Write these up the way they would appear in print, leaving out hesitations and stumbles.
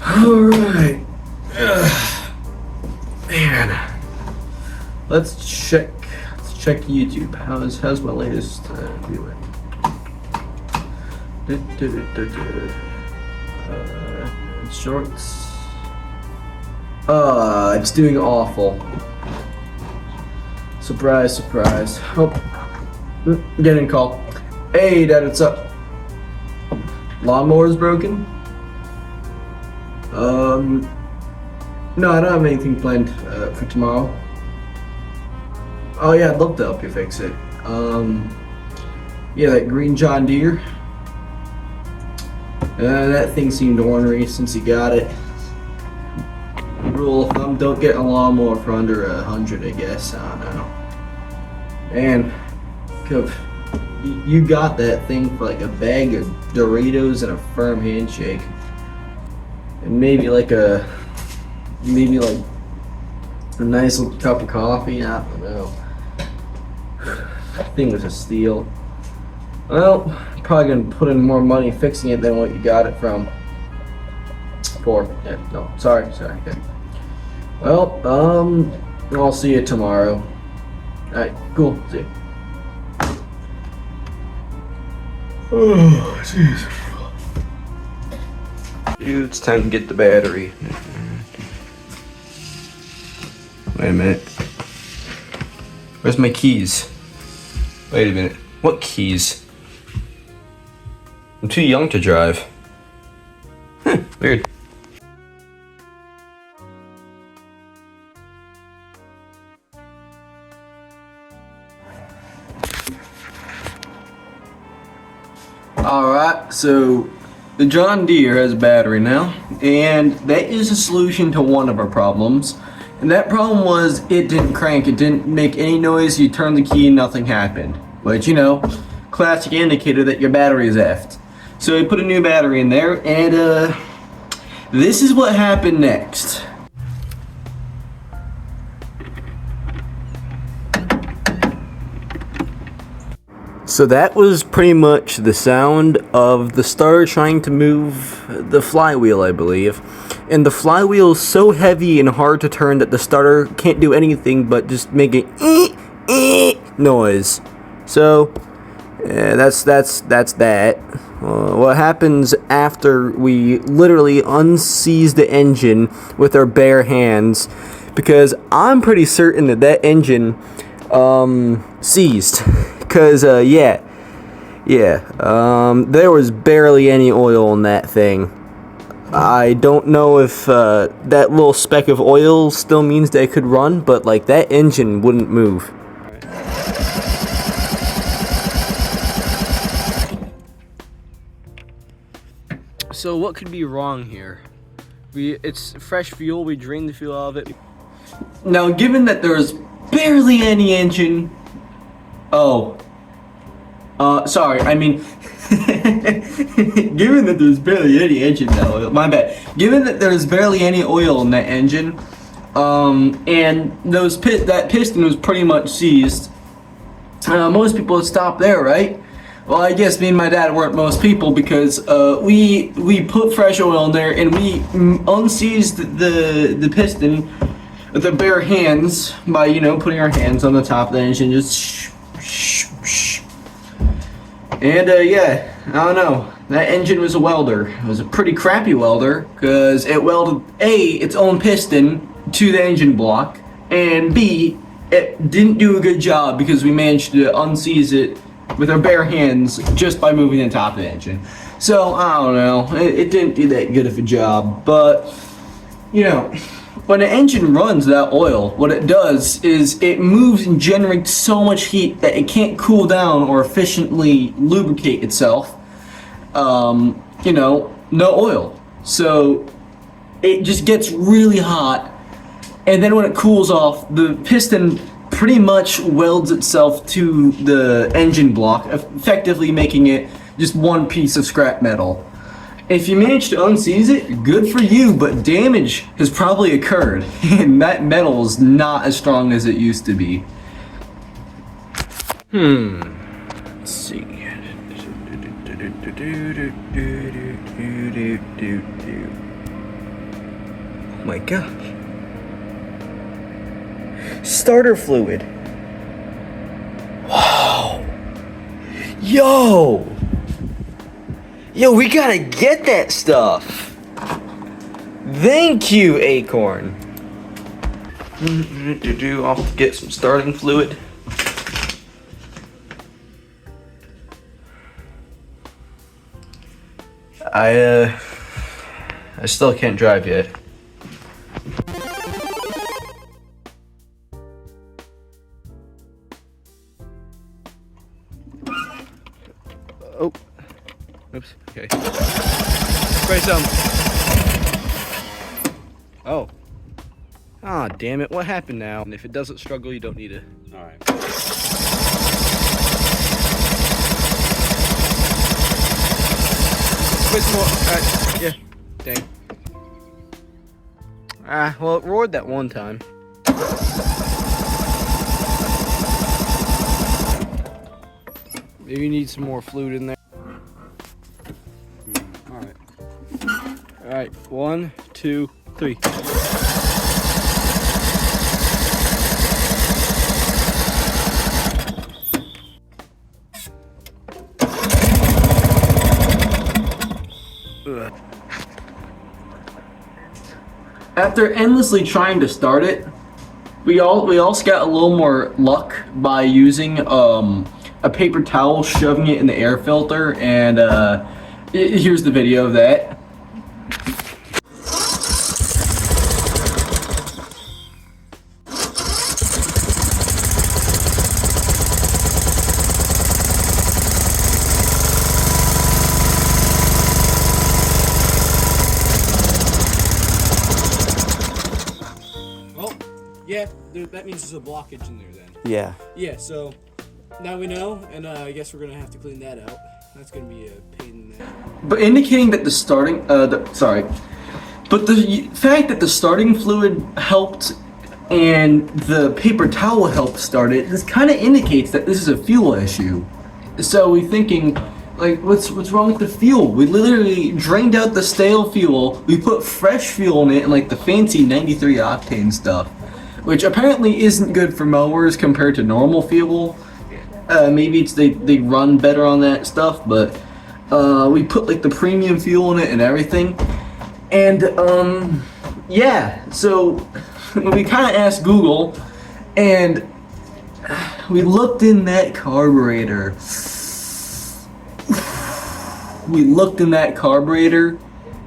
Alright. Man. Let's check YouTube. How's my latest viewing? Shorts. It's doing awful. Surprise, surprise. Oh, getting a call. Hey, Dad, what's up? Lawnmower's broken? No, I don't have anything planned for tomorrow. Oh yeah, I'd love to help you fix it. Yeah, that green John Deere. That thing seemed ornery since you got it. Rule of thumb, don't get a lawnmower for under 100, I guess. I don't know. And you got that thing for like a bag of Doritos and a firm handshake. And maybe like a nice little cup of coffee. I don't know. That thing was a steal. Well, probably gonna put in more money fixing it than what you got it from. Yeah, no, sorry. Okay. Well, I'll see you tomorrow. Alright, cool. See you. Oh, jeez. Dude, it's time to get the battery. Wait a minute. Where's my keys? Wait a minute. What keys? I'm too young to drive. Weird. Alright, so the John Deere has a battery now, and that is a solution to one of our problems. And that problem was it didn't crank, it didn't make any noise, you turned the key and nothing happened. Which, you know, classic indicator that your battery is effed. So we put a new battery in there, and this is what happened next. So that was pretty much the sound of the starter trying to move the flywheel, I believe. And the flywheel is so heavy and hard to turn that the starter can't do anything but just make an noise. So that's that. What happens after we literally unseize the engine with our bare hands? Because I'm pretty certain that engine seized. Because, there was barely any oil in that thing. I don't know if that little speck of oil still means that it could run, but, like, that engine wouldn't move. So what could be wrong here? It's fresh fuel, we drained the fuel out of it. Now, given that there's barely any engine... sorry, I mean, given that there's barely any engine oil, my bad. Given that there's barely any oil in that engine, and that piston was pretty much seized, most people would stop there, right? Well, I guess me and my dad weren't most people because we put fresh oil in there and we unseized the piston with our bare hands by, you know, putting our hands on the top of the engine, just and yeah, I don't know. That engine was a welder. It was a pretty crappy welder because it welded its own piston to the engine block, and B, it didn't do a good job because we managed to unseize it with our bare hands just by moving the top of the engine. So I don't know. It didn't do that good of a job, but you know. When an engine runs without oil, what it does is it moves and generates so much heat that it can't cool down or efficiently lubricate itself. You know, no oil. So it just gets really hot, and then when it cools off, the piston pretty much welds itself to the engine block, effectively making it just one piece of scrap metal. If you manage to unseize it, good for you, but damage has probably occurred, and that metal is not as strong as it used to be. Let's see. my gosh. Starter fluid. Wow. Yo, we gotta get that stuff. Thank you, Acorn. I'll have to get some starting fluid. I still can't drive yet. Oh, oops, okay. Spray some. Oh. Ah, damn it, what happened now? And if it doesn't struggle, you don't need it. Alright. Spray some more. Alright, yeah. Dang. Ah, well, it roared that one time. Maybe you need some more fluid in there. Alright. Alright, 1, 2, 3. Ugh. After endlessly trying to start it, we also got a little more luck by using a paper towel, shoving it in the air filter, and here's the video of that. Well, yeah, that means there's a blockage in there then. Yeah. Yeah, so now we know, and I guess we're gonna have to clean that out. That's gonna be a pain in the neck. But indicating that the starting, but the fact that the starting fluid helped and the paper towel helped start it, this kind of indicates that this is a fuel issue. So we're thinking, like, what's wrong with the fuel? We literally drained out the stale fuel, we put fresh fuel in it, and like the fancy 93 octane stuff, which apparently isn't good for mowers compared to normal fuel. Maybe it's they run better on that stuff, but we put like the premium fuel in it and everything. And yeah, so we kind of asked Google, and we looked in that carburetor. We looked in that carburetor,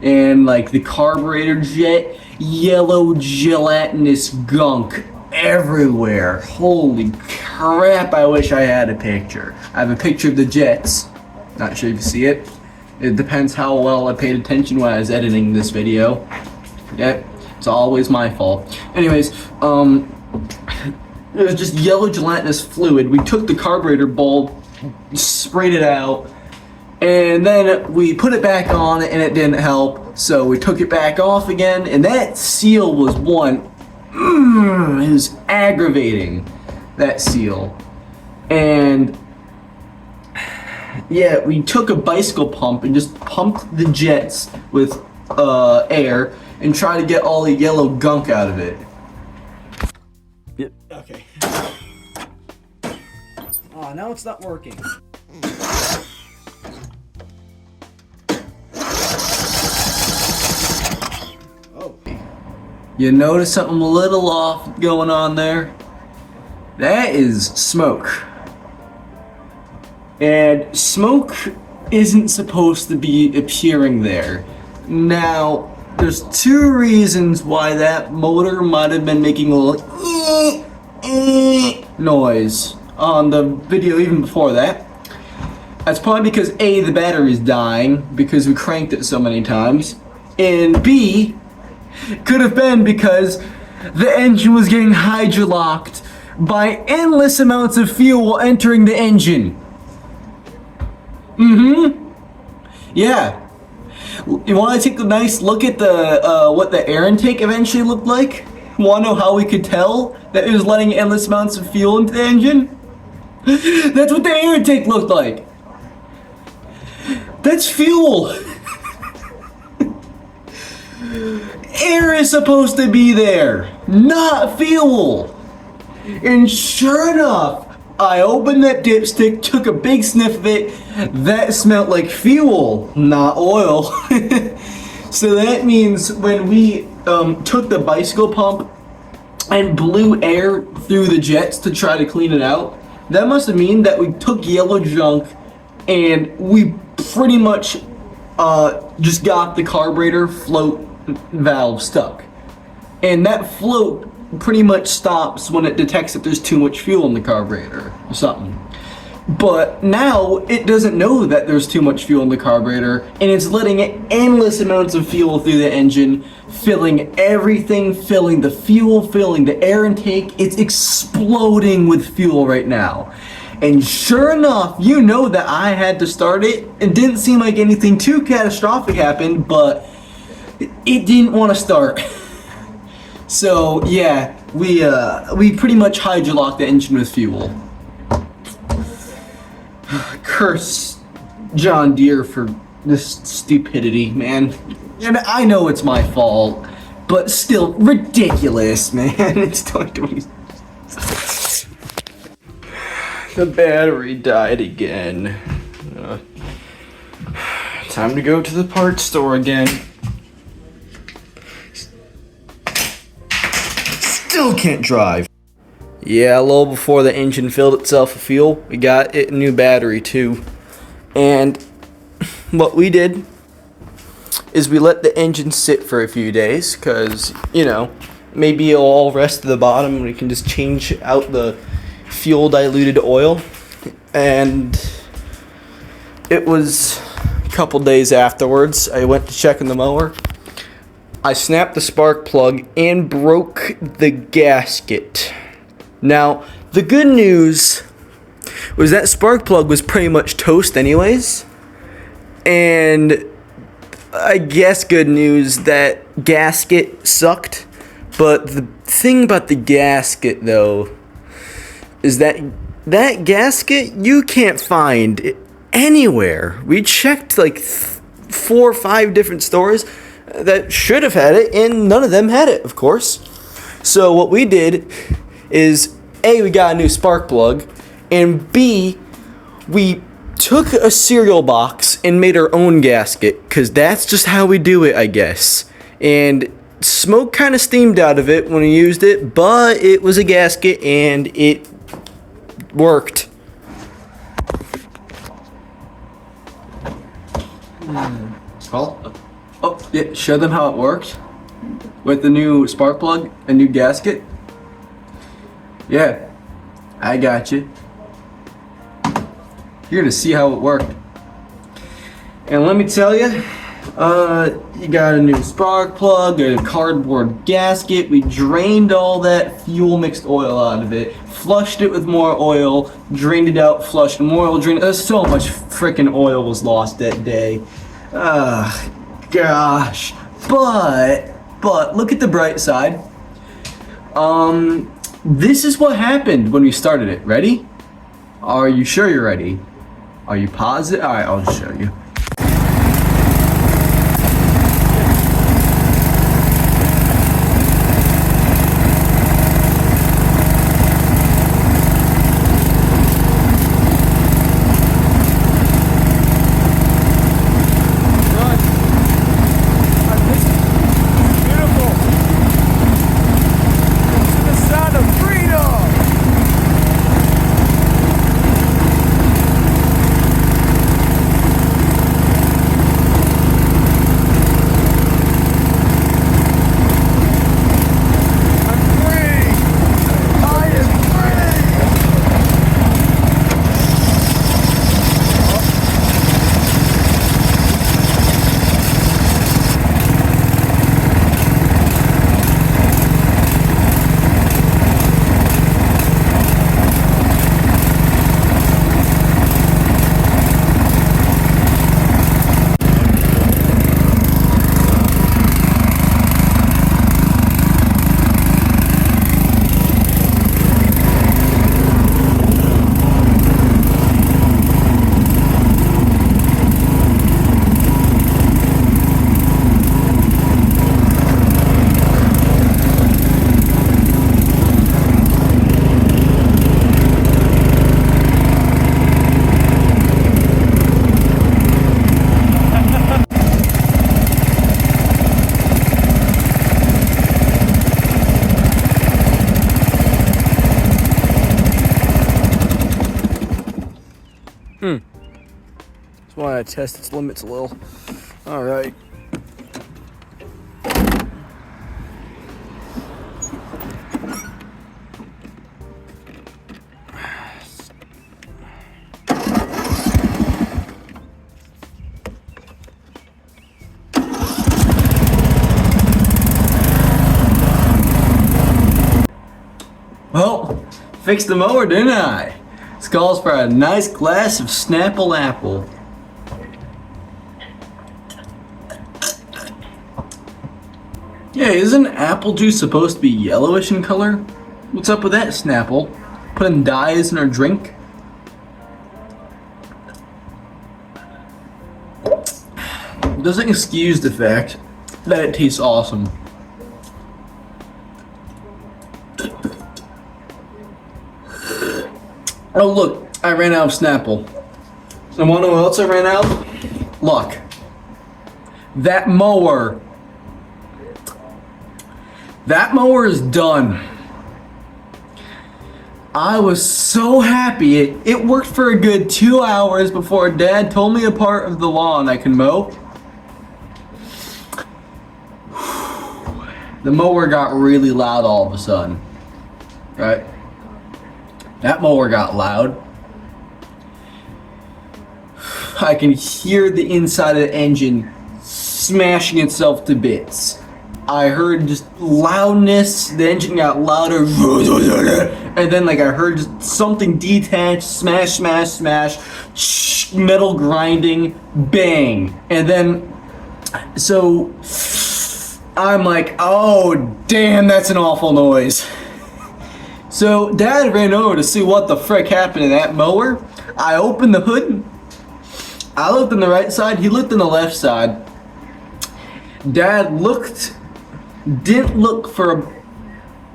and like the carburetor jet, yellow gelatinous gunk everywhere. Holy crap, I wish I had a picture. I have a picture of the jets. Not sure if you see it. It depends how well I paid attention when I was editing this video. Yep, it's always my fault. Anyways, it was just yellow gelatinous fluid. We took the carburetor bulb, sprayed it out, and then we put it back on and it didn't help. So we took it back off again, and that seal was one. It was aggravating, that seal. And yeah, we took a bicycle pump and just pumped the jets with air and tried to get all the yellow gunk out of it. Yep. Okay. Oh, now it's not working. Oh. You notice something a little off going on there? That is smoke. And smoke isn't supposed to be appearing there. Now, there's two reasons why that motor might have been making a little noise on the video even before that. That's probably because A, the battery's dying because we cranked it so many times, and B, could have been because the engine was getting hydrolocked by endless amounts of fuel entering the engine. Yeah. You want to take a nice look at the what the air intake eventually looked like? Want to know how we could tell that it was letting endless amounts of fuel into the engine? That's what the air intake looked like. That's fuel. Air is supposed to be there, not fuel. And sure enough, I opened that dipstick, took a big sniff of it. That smelled like fuel, not oil. So that means when we took the bicycle pump and blew air through the jets to try to clean it out, that must have mean that we took yellow junk and we pretty much just got the carburetor float valve stuck. And that float pretty much stops when it detects that there's too much fuel in the carburetor or something. But now it doesn't know that there's too much fuel in the carburetor, and it's letting endless amounts of fuel through the engine, filling everything, filling the fuel, filling the air intake. It's exploding with fuel right now. And sure enough, you know that I had to start it. It didn't seem like anything too catastrophic happened, but it didn't want to start. So yeah, we pretty much hydrolocked the engine with fuel. Curse John Deere for this stupidity, man. And I know it's my fault, but still ridiculous, man. It's 2020. The battery died again. Time to go to the parts store again. Still can't drive. Yeah, a little before the engine filled itself with fuel, we got it a new battery too. And what we did is we let the engine sit for a few days, because, you know, maybe it'll all rest to the bottom and we can just change out the fuel diluted oil. And it was a couple days afterwards, I went to check in the mower. I snapped the spark plug and broke the gasket. Now, the good news was that spark plug was pretty much toast anyways. And I guess good news that gasket sucked. But the thing about the gasket though is that gasket you can't find anywhere. We checked like 4 or 5 different stores that should have had it, and none of them had it, of course. So what we did is, A, we got a new spark plug, and B, we took a cereal box and made our own gasket, because that's just how we do it, I guess. And smoke kind of steamed out of it when we used it, but it was a gasket and it worked. Oh, yeah, show them how it works with the new spark plug and new gasket. Yeah, I got you. You're gonna see how it worked. And let me tell you, you got a new spark plug, a cardboard gasket. We drained all that fuel mixed oil out of it, flushed it with more oil, drained it out, flushed more oil, drained it. There's so much freaking oil was lost that day. Gosh. But look at the bright side. This is what happened when we started it. Ready? Are you sure you're ready? Are you positive? Alright, I'll just show you. Just want to test its limits a little. All right. Well, fixed the mower, didn't I? This calls for a nice glass of Snapple apple. Yeah, isn't apple juice supposed to be yellowish in color? What's up with that, Snapple? Putting dyes in our drink? Doesn't excuse the fact that it tastes awesome. Oh look, I ran out of Snapple. And wanna know what else I ran out of? Luck. That mower. That mower is done. I was so happy. It worked for a good 2 hours before Dad told me a part of the lawn I can mow. The mower got really loud all of a sudden. Right? That mower got loud. I can hear the inside of the engine smashing itself to bits. I heard just loudness, the engine got louder, and then like I heard just something detach, smash, smash, smash, metal grinding, bang. And then, so I'm like, oh damn, that's an awful noise. So Dad ran over to see what the frick happened to that mower. I opened the hood. I looked on the right side, he looked on the left side. Dad didn't look for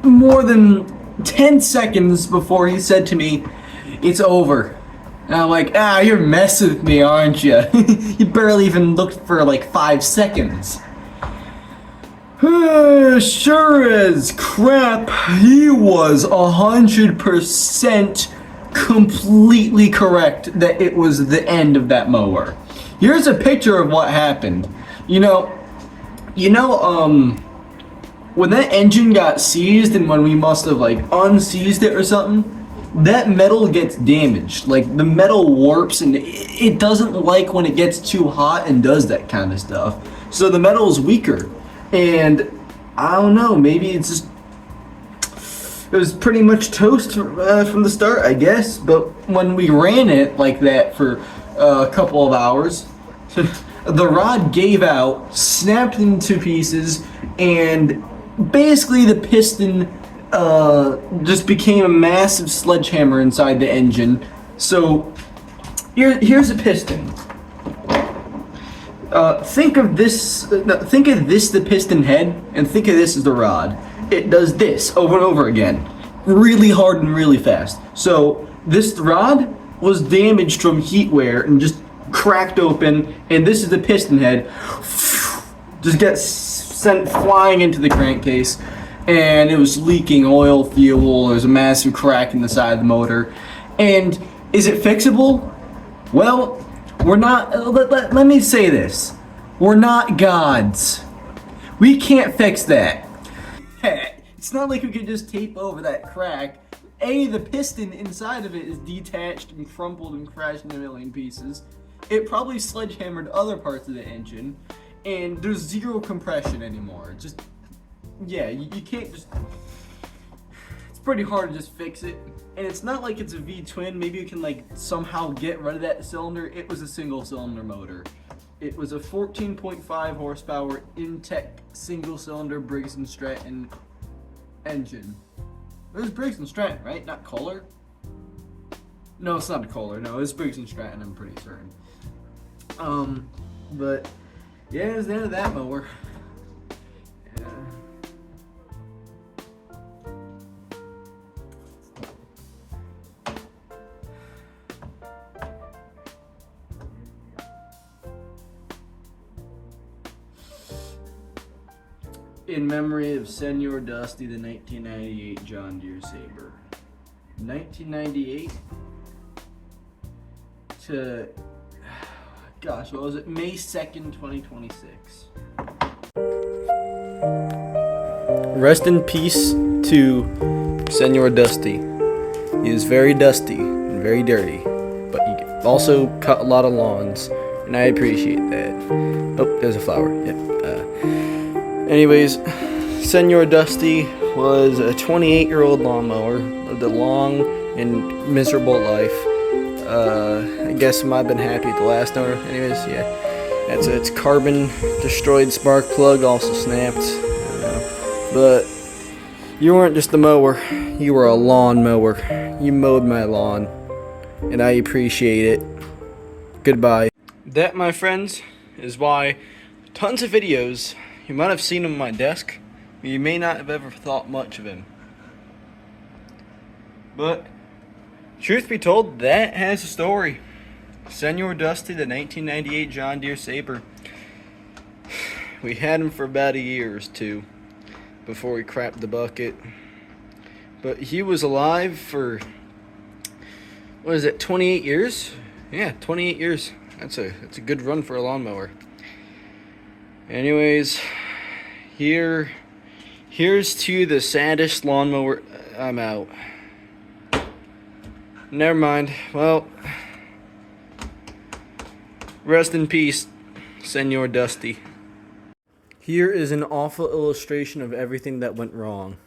more than 10 seconds before he said to me, "It's over." And I'm like, you're messing with me, aren't you? You barely even looked for like 5 seconds. Sure as crap, he was 100% completely correct that it was the end of that mower. Here's a picture of what happened. You know, when that engine got seized and when we must have like unseized it or something, that metal gets damaged. Like the metal warps and it doesn't like when it gets too hot and does that kind of stuff. So the metal is weaker. And I don't know, maybe it was pretty much toast from the start, I guess. But when we ran it like that for a couple of hours, the rod gave out, snapped into pieces, and basically the piston just became a massive sledgehammer inside the engine. So here's a piston. Think of this, the piston head, and think of this as the rod. It does this over and over again, really hard and really fast. So this rod was damaged from heat wear and just cracked open, and this is the piston head. Just gets sent flying into the crankcase, and it was leaking oil, fuel. There was a massive crack in the side of the motor. And is it fixable? Well, we're not, let me say this. We're not gods. We can't fix that. It's not like we can just tape over that crack. The piston inside of it is detached and crumpled and crashed into a million pieces. It probably sledgehammered other parts of the engine, and there's zero compression anymore. Just, yeah, you can't just, it's pretty hard to just fix it. And it's not like it's a V-twin. Maybe you can like somehow get rid of that cylinder. It was a single cylinder motor. It was a 14.5 horsepower Intech single cylinder Briggs & Stratton engine. It was Briggs & Stratton, right? Not Kohler? No, it's not Kohler. No, it's Briggs & Stratton, I'm pretty certain. But yeah, it was the end of that mower. Yeah. In memory of Senor Dusty, the 1998 John Deere Sabre. 1998 to gosh, what was it? May 2nd, 2026. Rest in peace to Senor Dusty. He is very dusty and very dirty, but he also cut a lot of lawns, and I appreciate that. Oh, there's a flower. Yep. Anyways, Senor Dusty was a 28-year-old lawnmower, lived a long and miserable life. I guess might have been happy at the last owner. Anyways, yeah. That's its carbon destroyed spark plug also snapped. I don't know. But you weren't just a mower, you were a lawn mower. You mowed my lawn, and I appreciate it. Goodbye. That, my friends, is why tons of videos, you might have seen him on my desk, but you may not have ever thought much of him. But truth be told, that has a story. Senor Dusty, the 1998 John Deere Sabre. We had him for about a year or two before he crapped the bucket. But he was alive for, what is it, 28 years? Yeah, 28 years. That's a good run for a lawnmower. Anyways, here's to the saddest lawnmower. I'm out. Never mind. Well, rest in peace, Senor Dusty. Here is an awful illustration of everything that went wrong.